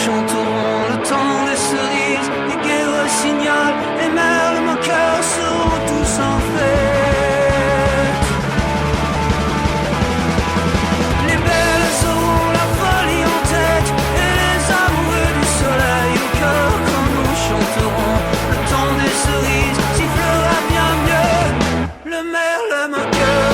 chanterons le temps des cerises, les guerres signalent, les merles moqueurs seront tous en fête. Les belles auront la folie en tête, et les amoureux du soleil au cœur quand nous chanterons le temps des cerises, sifflera bien mieux le merle moqueur.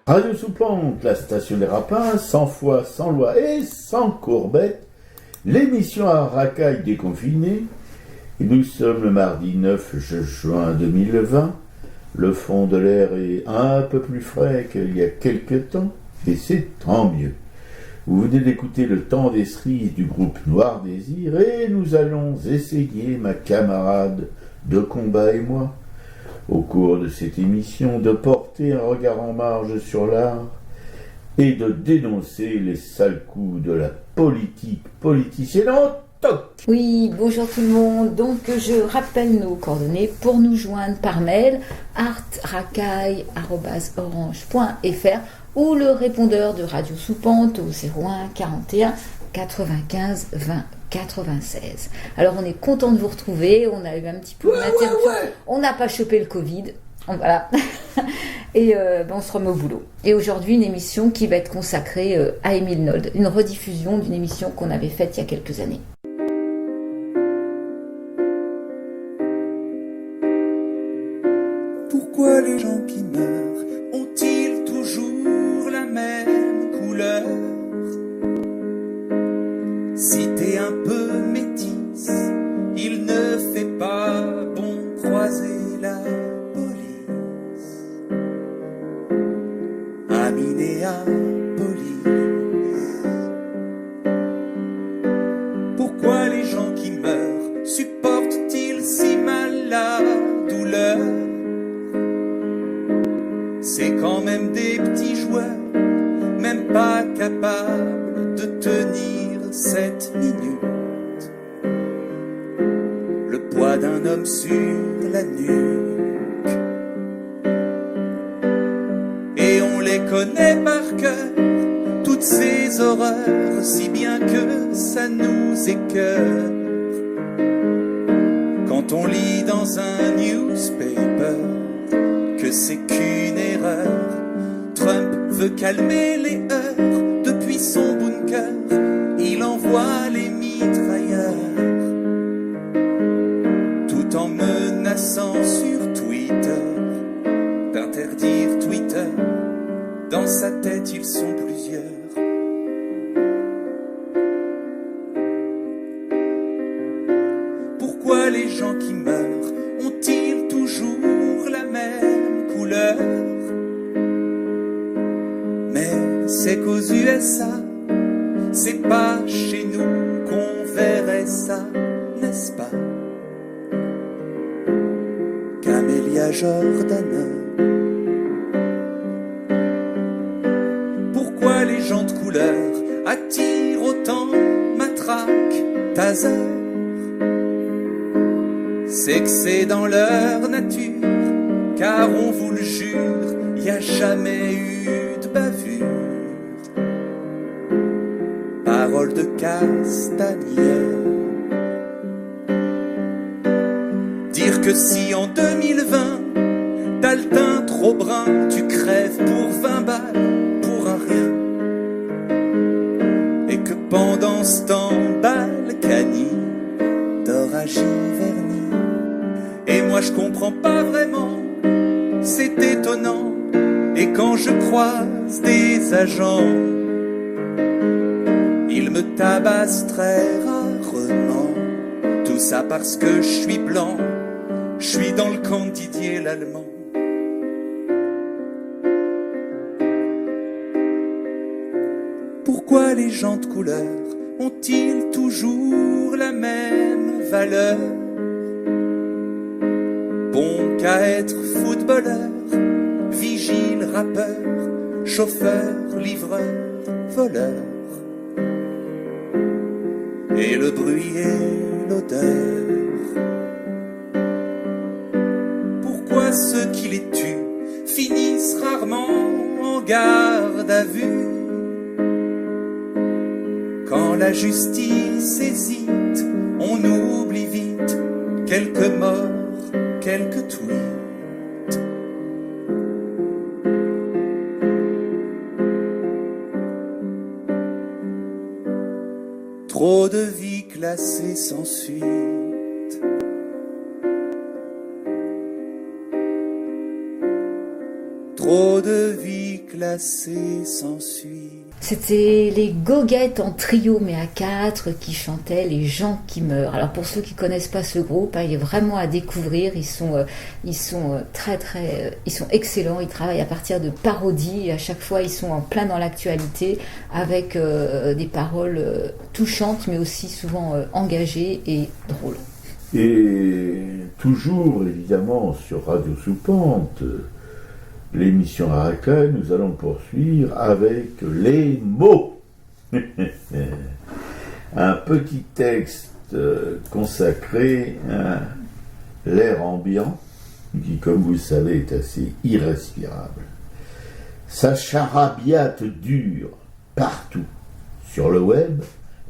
Radio Soupente, la station des rapins, sans foi, sans loi et sans courbette, l'émission à racaille déconfinée. Et nous sommes le mardi 9 juin 2020. Le fond de l'air est un peu plus frais qu'il y a quelques temps, et c'est tant mieux. Vous venez d'écouter le temps des cerises du groupe Noir Désir, et nous allons essayer, ma camarade de combat et moi, au cours de cette émission, de porter un regard en marge sur l'art et de dénoncer les sales coups de la politique politicienne en toc. Oui, bonjour tout le monde. Donc je rappelle nos coordonnées pour nous joindre par mail artracaille@orange.fr ou le répondeur de Radio Soupente au 01 41 95 20 96. Alors on est content de vous retrouver, on a eu un petit peu d'interruption, on n'a pas chopé le Covid, voilà, et on se remet au boulot. Et aujourd'hui une émission qui va être consacrée à Émile Nolde, une rediffusion d'une émission qu'on avait faite il y a quelques années. Pourquoi les gens qui meurent ont-ils toujours la même couleur ? Si t'es un peu métisse, il ne fait pas bon croiser la police. À Minneapolis. Pourquoi les gens qui meurent supportent-ils si mal la douleur ? C'est quand même des petits joueurs, même pas capables de tenir 7 minutes. Le poids d'un homme sur la nuque. Et on les connaît par cœur, toutes ces horreurs, si bien que ça nous écœure. Quand on lit dans un newspaper que c'est qu'une erreur, Trump veut calmer les heurts depuis son bunker. Il envoie les mitrailleurs, tout en menaçant sur Twitter d'interdire Twitter. Pourquoi les gens qui meurent ont-ils toujours la même couleur? Mais c'est qu'aux USA, c'est pas chez nous qu'on verrait ça, n'est-ce pas? Camélia Jordana. Pourquoi les gens de couleur attirent autant matraque, taser? C'est que c'est dans leur nature, car on vous le jure, y a jamais eu de bavure. Parole de Castagnère. Dire que si en 2020 t'as le teint trop brun, tu crèves pour 20 balles pour un rien. Et que pendant ce temps, Balkany dort à Giverny. Et moi je comprends pas vraiment, c'est étonnant. Et quand je croise des agents, ils me tabassent très rarement. Tout ça parce que je suis blanc, je suis dans le camp de Didier l'Allemand. Pourquoi les gens de couleur ont-ils toujours la même valeur? Bon qu'à être footballeur, vigile, rappeur, chauffeur, livreur, voleur. Et le bruit et l'odeur. Pourquoi ceux qui les tuent finissent rarement en garde à vue? Quand la justice hésite, on oublie vite quelques morts, quelques tweets. Trop de vies classées sans suite. Trop de vies classées sans suite. C'était les Goguettes en trio mais à 4 qui chantaient Les gens qui meurent. Alors pour ceux qui connaissent pas ce groupe, il est vraiment à découvrir. Ils sont ils sont excellents. Ils travaillent à partir de parodies et à chaque fois ils sont en plein dans l'actualité avec des paroles touchantes mais aussi souvent engagées et drôles. Et toujours évidemment sur Radio Sous-Pente, l'émission Araka, nous allons poursuivre avec les mots. Un petit texte consacré à l'air ambiant, qui, comme vous le savez, est assez irrespirable. Sa charabia dure partout, sur le web,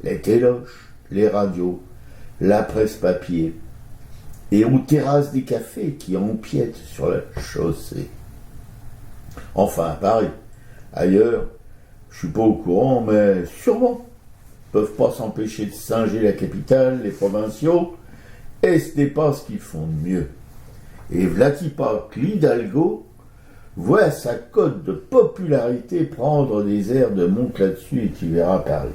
les téloches, les radios, la presse papier, et aux terrasses des cafés qui empiètent sur la chaussée. Enfin, à Paris. Ailleurs, je suis pas au courant, mais sûrement. Ils peuvent pas s'empêcher de singer la capitale, les provinciaux, et ce n'est pas ce qu'ils font de mieux. Et Vladipak l'Hidalgo voit sa cote de popularité prendre des airs de monte là-dessus et tu verras Paris.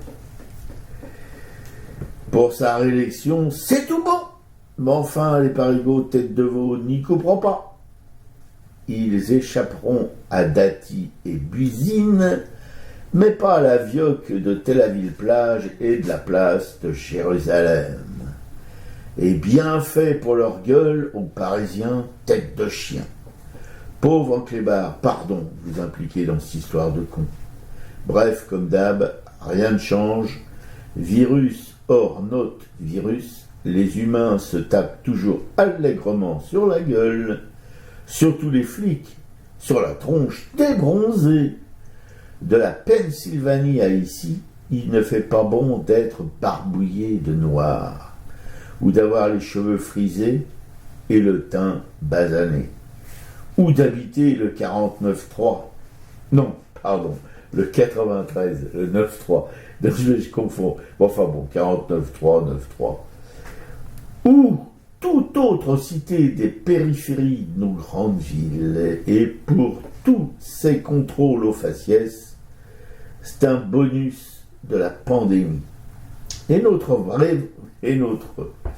Pour sa réélection, c'est tout bon. Mais enfin, les parigots tête de veau n'y couperont pas. Ils échapperont à Dati et Buzine, mais pas à la vioque de Tel Aviv-Plage et de la place de Jérusalem. Et bien fait pour leur gueule aux Parisiens tête de chien. Pauvre clébard, pardon, vous impliquez dans cette histoire de con. Bref, comme d'hab, rien ne change. Virus hors note virus, les humains se tapent toujours allègrement sur la gueule, surtout les flics, sur la tronche débronzée. De la Pennsylvanie à ici, il ne fait pas bon d'être barbouillé de noir, ou d'avoir les cheveux frisés et le teint basané, ou d'habiter le 49.3. Non, pardon, le 93, le 9.3. Je confonds. Enfin bon, 49.3, 9.3. Ou toute autre cité des périphéries de nos grandes villes. Et pour tous ces contrôles aux faciès, c'est un bonus de la pandémie. Et notre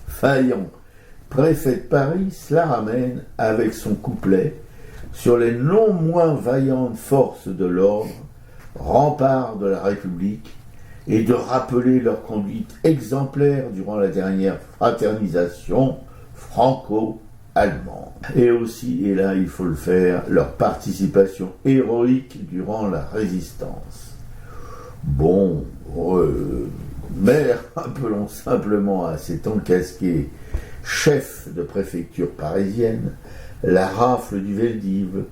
faillant préfet de Paris, cela ramène avec son couplet sur les non moins vaillantes forces de l'ordre, remparts de la République, et de rappeler leur conduite exemplaire durant la dernière fraternisation franco-allemande. Et aussi, et là il faut le faire, leur participation héroïque durant la résistance. Bon, mais appelons simplement à cet encasqué chef de préfecture parisienne la rafle du Veldiv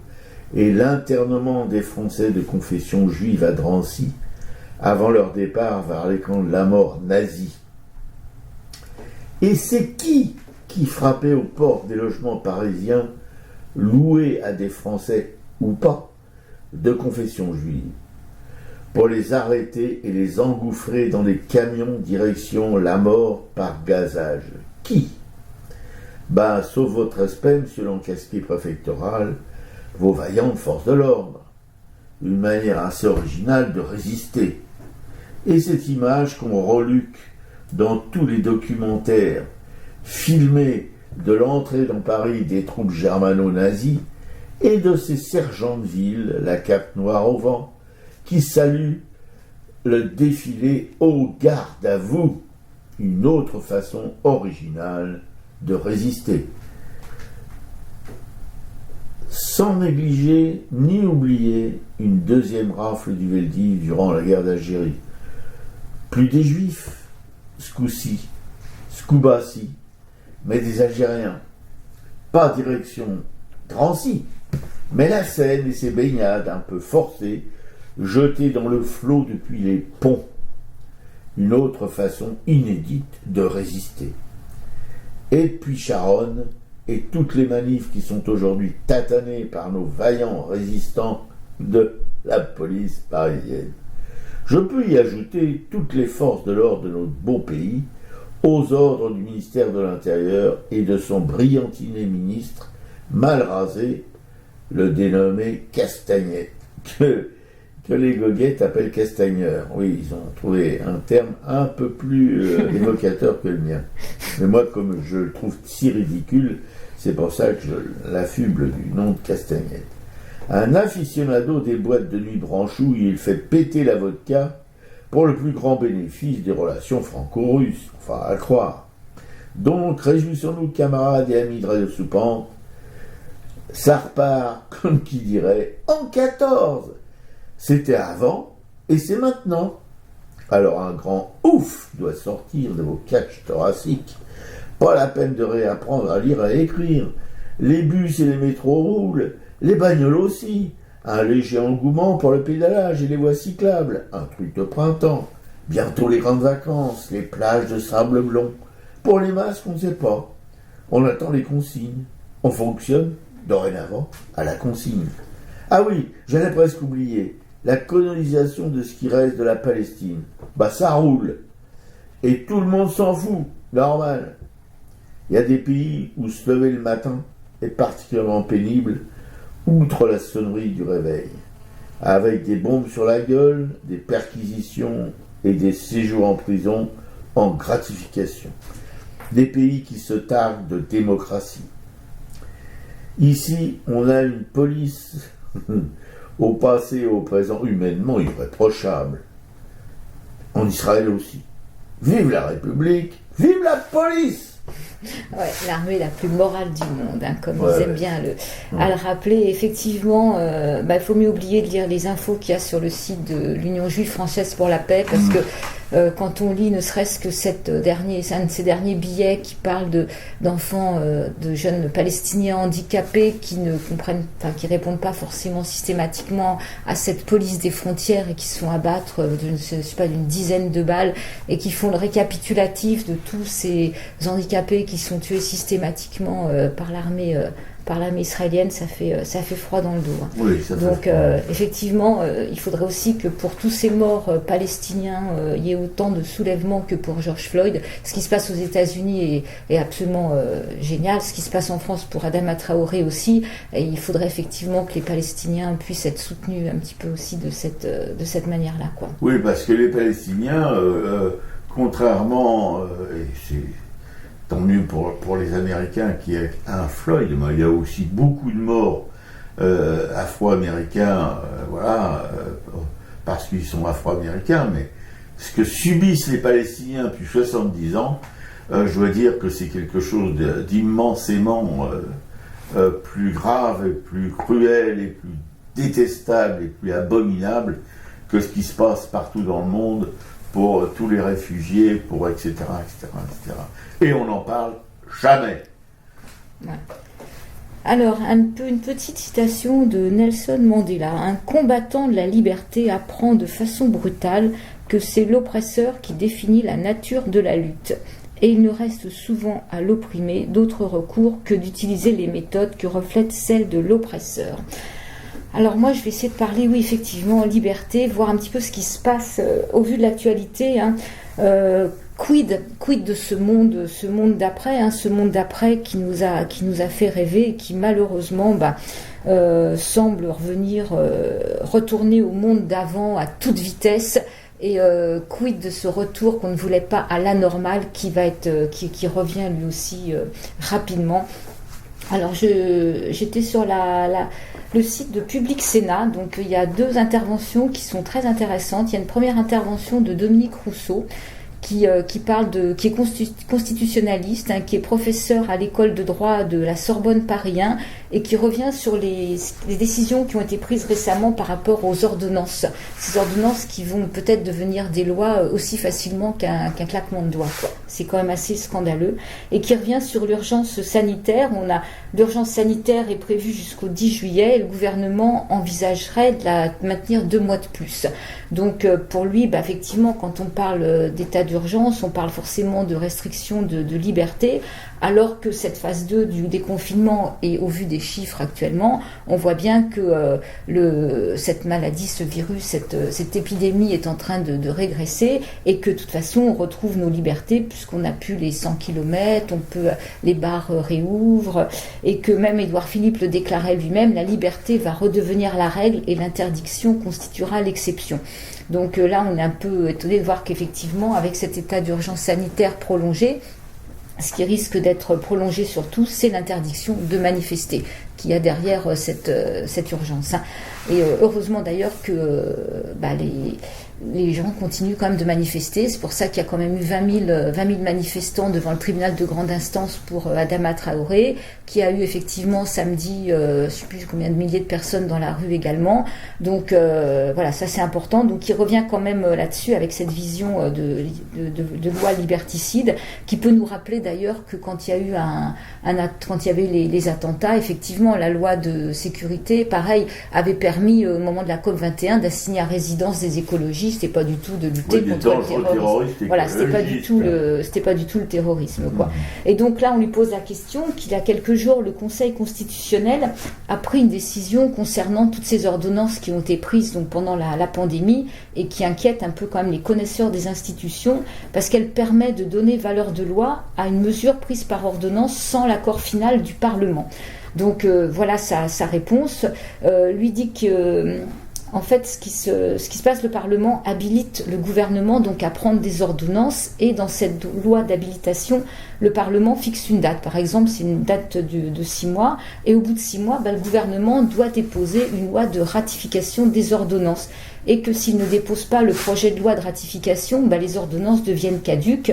et l'internement des Français de confession juive à Drancy avant leur départ vers les camps de la mort nazis. Et c'est qui frappait aux portes des logements parisiens loués à des Français ou pas de confession juive pour les arrêter et les engouffrer dans des camions direction la mort par gazage? Qui? Sauf votre respect, monsieur l'encasqué préfectoral, vos vaillantes forces de l'ordre. Une manière assez originale de résister. Et cette image qu'on reluque dans tous les documentaires filmés de l'entrée dans Paris des troupes germano-nazies et de ces sergents de ville, la cape noire au vent, qui saluent le défilé au garde à vous, une autre façon originale de résister. Sans négliger ni oublier une deuxième rafle du Veldiv durant la guerre d'Algérie. Plus des Juifs, ce coup-ci, mais des Algériens. Pas direction Drancy, mais la Seine et ses baignades un peu forcées, jetées dans le flot depuis les ponts. Une autre façon inédite de résister. Et puis Charonne, et toutes les manifs qui sont aujourd'hui tatanées par nos vaillants résistants de la police parisienne. Je peux y ajouter toutes les forces de l'ordre de notre beau pays, aux ordres du ministère de l'Intérieur et de son brillantiné ministre, mal rasé, le dénommé Castagnette, que les goguettes appellent Castagneur. Oui, ils ont trouvé un terme un peu plus évocateur que le mien. Mais moi, comme je le trouve si ridicule, c'est pour ça que je l'affuble du nom de Castagnette. Un aficionado des boîtes de nuit branchouille, il fait péter la vodka pour le plus grand bénéfice des relations franco-russes, enfin à croire. Donc, réjouissons-nous, camarades et amis de Radio Soupente, ça repart, comme qui dirait, en 14. C'était avant et c'est maintenant. Alors un grand ouf doit sortir de vos cages thoraciques. Pas la peine de réapprendre à lire et à écrire. Les bus et les métros roulent, les bagnoles aussi. Un léger engouement pour le pédalage et les voies cyclables. Un truc de printemps. Bientôt les grandes vacances, les plages de sable blond. Pour les masques, on ne sait pas. On attend les consignes. On fonctionne, dorénavant, à la consigne. Ah oui, j'allais presque oublier. La colonisation de ce qui reste de la Palestine. Ça roule. Et tout le monde s'en fout. Normal. Il y a des pays où se lever le matin est particulièrement pénible, outre la sonnerie du réveil. Avec des bombes sur la gueule, des perquisitions et des séjours en prison en gratification. Des pays qui se targuent de démocratie. Ici, on a une police au passé et au présent humainement irréprochable. En Israël aussi. Vive la République, vive la police! Ouais, l'armée la plus morale du monde, comme ils aiment bien à le rappeler. Effectivement, il faut mieux oublier de lire les infos qu'il y a sur le site de l'Union juive française pour la paix, parce que quand on lit ne serait-ce que un de ces derniers billets qui parle d'enfants, de jeunes palestiniens handicapés qui ne comprennent, qui répondent pas forcément systématiquement à cette police des frontières et qui se font abattre d'une dizaine de balles et qui font le récapitulatif de tous ces handicapés qui sont tués systématiquement par l'armée israélienne, ça fait froid dans le dos. Oui, ça fait Donc froid. effectivement, il faudrait aussi que pour tous ces morts palestiniens, il y ait autant de soulèvements que pour George Floyd. Ce qui se passe aux États-Unis est absolument génial. Ce qui se passe en France pour Adama Traoré aussi. Et il faudrait effectivement que les Palestiniens puissent être soutenus un petit peu aussi de cette manière-là, quoi. Oui, parce que les Palestiniens, contrairement, et c'est tant mieux pour les Américains qui est un Floyd, mais il y a aussi beaucoup de morts afro-américains, parce qu'ils sont afro-américains, mais ce que subissent les Palestiniens depuis 70 ans, je dois dire que c'est quelque chose d'immensément plus grave, et plus cruel, et plus détestable, et plus abominable que ce qui se passe partout dans le monde pour tous les réfugiés, pour etc., etc., etc. Et on n'en parle jamais. Ouais. Alors, une petite citation de Nelson Mandela. Un combattant de la liberté apprend de façon brutale que c'est l'oppresseur qui définit la nature de la lutte. Et il ne reste souvent à l'opprimé d'autre recours que d'utiliser les méthodes qui reflètent celles de l'oppresseur. Alors moi, je vais essayer de parler, oui, effectivement, liberté, voir un petit peu ce qui se passe au vu de l'actualité. Quid de ce monde d'après, ce monde d'après qui nous a fait rêver et qui malheureusement semble retourner au monde d'avant à toute vitesse. Et quid de ce retour qu'on ne voulait pas à l'anormal qui revient lui aussi rapidement. Alors j'étais sur le site de Public Sénat, donc il y a 2 interventions qui sont très intéressantes. Il y a une première intervention de Dominique Rousseau qui est constitutionnaliste, qui est professeur à l'école de droit de la Sorbonne Paris 1 et qui revient sur les décisions qui ont été prises récemment par rapport aux ordonnances. Ces ordonnances qui vont peut-être devenir des lois aussi facilement qu'un claquement de doigts, quoi. C'est quand même assez scandaleux. Et qui revient sur l'urgence sanitaire. L'urgence sanitaire est prévue jusqu'au 10 juillet et le gouvernement envisagerait de la maintenir 2 mois de plus. Donc pour lui, effectivement, quand on parle d'état d'urgence, on parle forcément de restrictions de liberté, alors que cette phase 2 du déconfinement, et au vu des chiffres actuellement, on voit bien que cette maladie, ce virus, cette épidémie est en train de régresser, et que de toute façon on retrouve nos libertés puisqu'on n'a plus les 100 km, les bars réouvrent, et que même Édouard Philippe le déclarait lui-même, la liberté va redevenir la règle et l'interdiction constituera l'exception. Donc là, on est un peu étonné de voir qu'effectivement, avec cet état d'urgence sanitaire prolongé, ce qui risque d'être prolongé surtout, c'est l'interdiction de manifester qu'il y a derrière cette urgence. Et heureusement d'ailleurs que les gens continuent quand même de manifester. C'est pour ça qu'il y a quand même eu 20 000 manifestants devant le tribunal de grande instance pour Adama Traoré, qui a eu effectivement samedi, je ne sais plus combien de milliers de personnes dans la rue également. Donc ça c'est important. Donc il revient quand même là-dessus avec cette vision de loi liberticide, qui peut nous rappeler d'ailleurs que quand il y a eu quand il y avait les attentats, effectivement la loi de sécurité, pareil, avait permis au moment de la COP21 d'assigner à résidence des écologistes. C'était pas du tout de lutter contre le terrorisme. Voilà, c'était pas du tout le terrorisme, quoi. Et donc là, on lui pose la question qu'il y a quelques jours, le Conseil constitutionnel a pris une décision concernant toutes ces ordonnances qui ont été prises donc pendant la pandémie et qui inquiètent un peu quand même les connaisseurs des institutions, parce qu'elle permet de donner valeur de loi à une mesure prise par ordonnance sans l'accord final du Parlement. Donc voilà sa réponse. Lui dit que en fait, ce qui se passe, le Parlement habilite le gouvernement donc à prendre des ordonnances, et dans cette loi d'habilitation, le Parlement fixe une date. Par exemple, c'est une date de 6 mois, et au bout de 6 mois, le gouvernement doit déposer une loi de ratification des ordonnances, et que s'il ne dépose pas le projet de loi de ratification, les ordonnances deviennent caduques.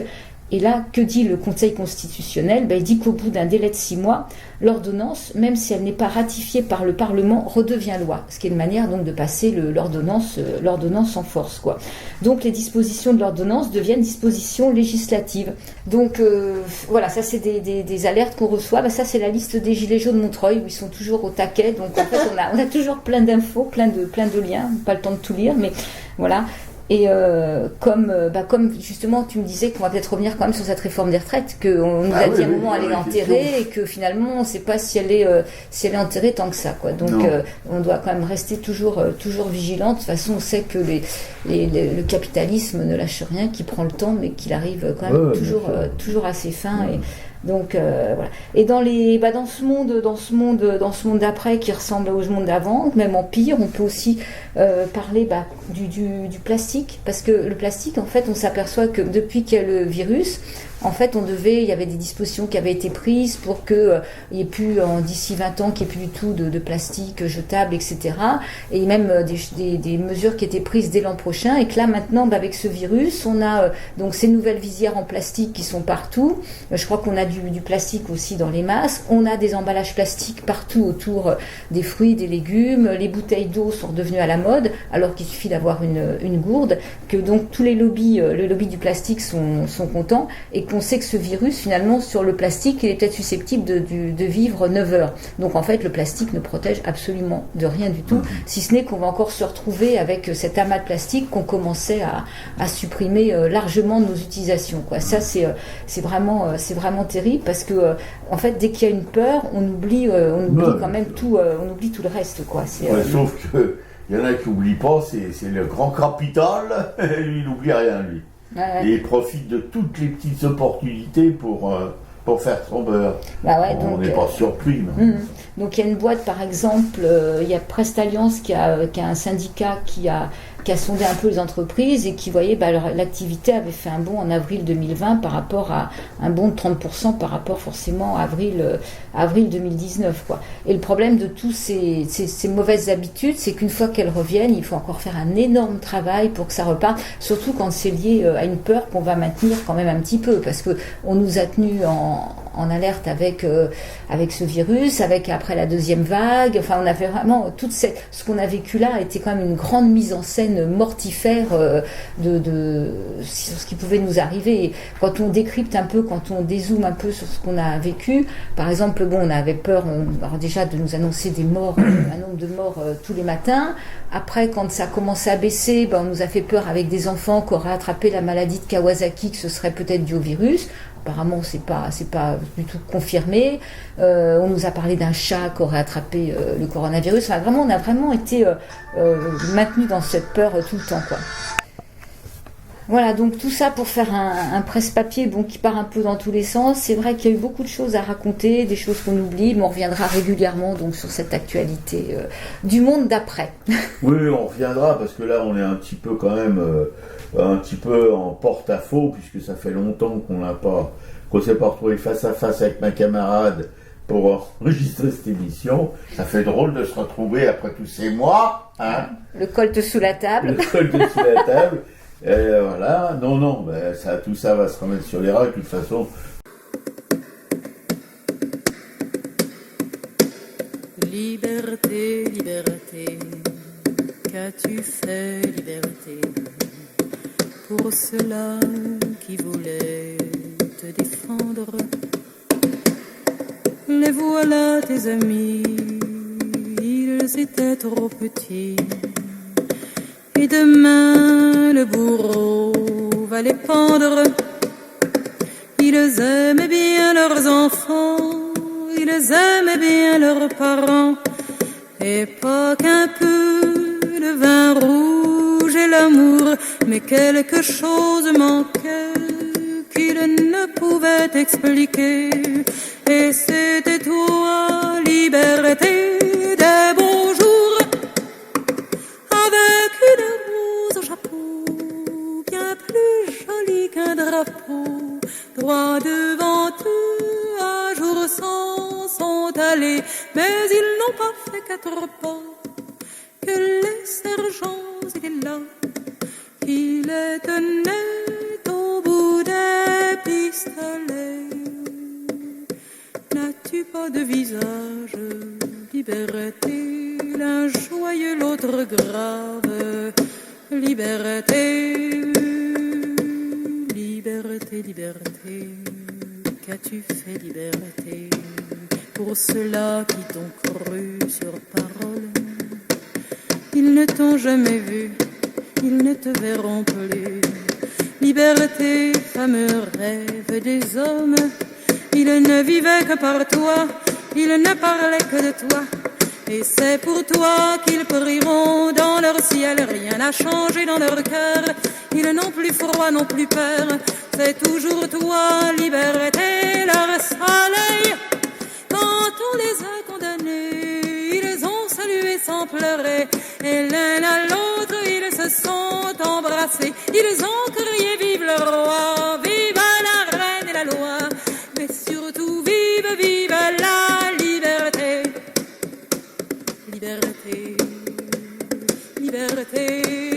Et là, que dit le Conseil constitutionnel ? Il dit qu'au bout d'un délai de 6 mois, l'ordonnance, même si elle n'est pas ratifiée par le Parlement, redevient loi. Ce qui est une manière donc de passer l'ordonnance en force, quoi. Donc les dispositions de l'ordonnance deviennent dispositions législatives. Donc ça c'est des alertes qu'on reçoit. Ça c'est la liste des Gilets jaunes de Montreuil, où ils sont toujours au taquet. Donc en fait on a toujours plein d'infos, plein de liens. Pas le temps de tout lire, mais voilà. Et comme justement tu me disais qu'on va peut-être revenir quand même sur cette réforme des retraites, qu'on nous a dit à un moment elle est enterrée, et que finalement on ne sait pas si elle est enterrée tant que ça, quoi. Donc on doit quand même rester toujours vigilante. De toute façon, on sait que le capitalisme ne lâche rien, qu'il prend le temps, mais qu'il arrive quand même toujours à ses fins. Et donc voilà. Et dans ce monde d'après qui ressemble au monde d'avant, même en pire, on peut aussi parler du plastique, parce que le plastique, en fait, on s'aperçoit que depuis qu'il y a le virus, En fait, il y avait des dispositions qui avaient été prises pour que il y ait plus, d'ici 20 ans, qu'il n'y ait plus du tout de plastique jetable, etc. Et même des mesures qui étaient prises dès l'an prochain. Et que là, maintenant, avec ce virus, on a donc ces nouvelles visières en plastique qui sont partout. Je crois qu'on a du plastique aussi dans les masques. On a des emballages plastiques partout autour des fruits, des légumes. Les bouteilles d'eau sont redevenues à la mode, alors qu'il suffit d'avoir une gourde. Que donc tous les lobbies, le lobby du plastique sont contents, et qu'on sait que ce virus, finalement, sur le plastique, il est peut-être susceptible de vivre 9 heures. Donc en fait, le plastique ne protège absolument de rien du tout, si ce n'est qu'on va encore se retrouver avec cet amas de plastique qu'on commençait à supprimer largement de nos utilisations, quoi. Ça, c'est vraiment terrible, parce que en fait, dès qu'il y a une peur, on oublie quand même tout, on oublie tout le reste, quoi. Sauf que il y en a qui n'oublient pas, c'est le grand capital, lui, il n'oublie rien, lui. Ouais. Et il profite de toutes les petites opportunités pour faire son beurre. On n'est pas surpris. Donc il y a une boîte, par exemple, il y a Prestalliance qui a un syndicat qui a sondé un peu les entreprises, et qui voyait l'activité avait fait un bond en avril 2020 par rapport à un bond de 30% par rapport forcément à avril 2019, quoi. Et le problème de tous ces mauvaises habitudes, c'est qu'une fois qu'elles reviennent, il faut encore faire un énorme travail pour que ça reparte, surtout quand c'est lié à une peur qu'on va maintenir quand même un petit peu, parce que on nous a tenus en alerte avec ce virus, avec après la deuxième vague. Enfin, on avait vraiment ce qu'on a vécu là était quand même une grande mise en scène mortifère sur ce qui pouvait nous arriver. Et quand on décrypte un peu, quand on dézoome un peu sur ce qu'on a vécu, par exemple, on avait peur alors déjà de nous annoncer des morts, un nombre de morts tous les matins. Après, quand ça a commencé à baisser, on nous a fait peur avec des enfants qui auraient attrapé la maladie de Kawasaki, que ce serait peut-être dû au virus. Apparemment, c'est pas du tout confirmé. On nous a parlé d'un chat qui aurait attrapé le coronavirus. Enfin, vraiment, on a vraiment été maintenus dans cette peur tout le temps, quoi. Voilà, donc tout ça pour faire un presse-papier qui part un peu dans tous les sens. C'est vrai qu'il y a eu beaucoup de choses à raconter, des choses qu'on oublie, mais on reviendra régulièrement donc sur cette actualité du monde d'après. Oui, on reviendra, parce que là, on est un petit peu quand même en porte-à-faux, puisque ça fait longtemps qu'on s'est pas retrouvé face à face avec ma camarade pour enregistrer cette émission. Ça fait drôle de se retrouver après tous ces mois, hein. Le colt sous la table. Le colt sous la table. Voilà, non, tout ça va se remettre sur les rails, de toute façon. Liberté, liberté, qu'as-tu fait, liberté, pour ceux-là qui voulaient te défendre? Les voilà tes amis, ils étaient trop petits. Et demain le bourreau va les pendre. Ils aimaient bien leurs enfants, ils aimaient bien leurs parents, et pas qu'un peu le vin rouge et l'amour, mais quelque chose manquait qu'ils ne pouvaient expliquer. Et c'était toi, liberté, des beaux jours, avec une rose au chapeau, bien plus jolie qu'un drapeau. Droit devant eux, à jour sans sont allés, mais ils n'ont pas fait 4 pas, que les sergents étaient là, qui les tenaient au bout des pistolets. N'as-tu pas de visage, liberté, l'un joyeux, l'autre grave, liberté, liberté, liberté, qu'as-tu fait, liberté, pour ceux-là qui t'ont cru sur parole? Ils ne t'ont jamais vu, ils ne te verront plus. Liberté, fameux rêve des hommes, ils ne vivaient que par toi, ils ne parlaient que de toi. Et c'est pour toi qu'ils prieront dans leur ciel, rien n'a changé dans leur cœur. Ils n'ont plus froid, n'ont plus peur, c'est toujours toi, liberté, leur soleil. Quand on les a condamnés, ils ont salué sans pleurer, et l'un à l'autre ils se sont embrassés. Ils ont crié vive le roi, vive la reine et liberté.